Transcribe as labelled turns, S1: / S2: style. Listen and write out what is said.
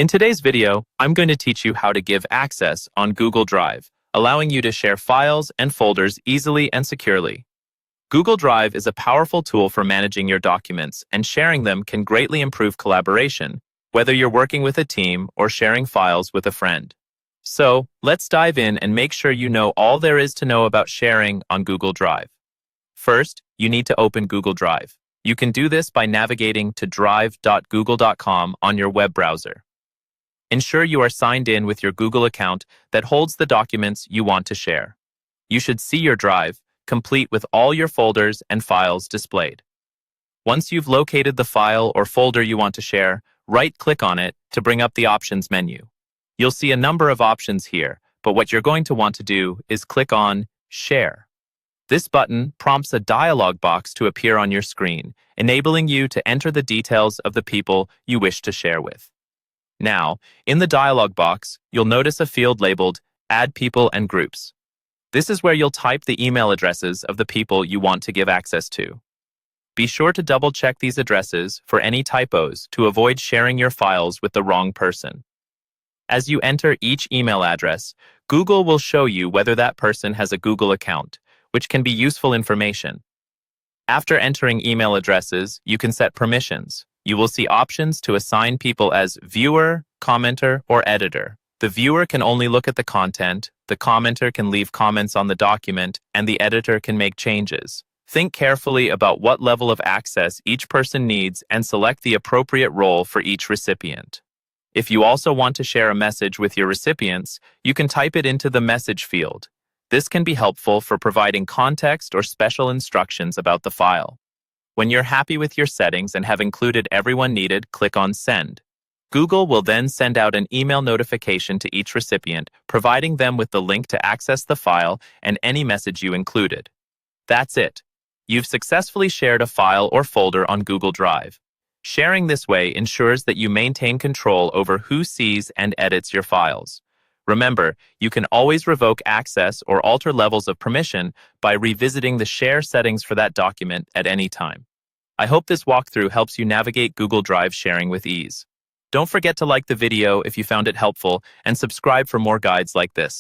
S1: In today's video, I'm going to teach you how to give access on Google Drive, allowing you to share files and folders easily and securely. Google Drive is a powerful tool for managing your documents, and sharing them can greatly improve collaboration, whether you're working with a team or sharing files with a friend. So, let's dive in and make sure you know all there is to know about sharing on Google Drive. First, you need to open Google Drive. You can do this by navigating to drive.google.com on your web browser. Ensure you are signed in with your Google account that holds the documents you want to share. You should see your Drive, complete with all your folders and files displayed. Once you've located the file or folder you want to share, right-click on it to bring up the Options menu. You'll see a number of options here, but what you're going to want to do is click on Share. This button prompts a dialog box to appear on your screen, enabling you to enter the details of the people you wish to share with. Now, in the dialog box, you'll notice a field labeled Add People and Groups. This is where you'll type the email addresses of the people you want to give access to. Be sure to double-check these addresses for any typos to avoid sharing your files with the wrong person. As you enter each email address, Google will show you whether that person has a Google account, which can be useful information. After entering email addresses, you can set permissions. You will see options to assign people as viewer, commenter, or editor. The viewer can only look at the content, the commenter can leave comments on the document, and the editor can make changes. Think carefully about what level of access each person needs and select the appropriate role for each recipient. If you also want to share a message with your recipients, you can type it into the message field. This can be helpful for providing context or special instructions about the file. When you're happy with your settings and have included everyone needed, click on Send. Google will then send out an email notification to each recipient, providing them with the link to access the file and any message you included. That's it. You've successfully shared a file or folder on Google Drive. Sharing this way ensures that you maintain control over who sees and edits your files. Remember, you can always revoke access or alter levels of permission by revisiting the share settings for that document at any time. I hope this walkthrough helps you navigate Google Drive sharing with ease. Don't forget to like the video if you found it helpful and subscribe for more guides like this.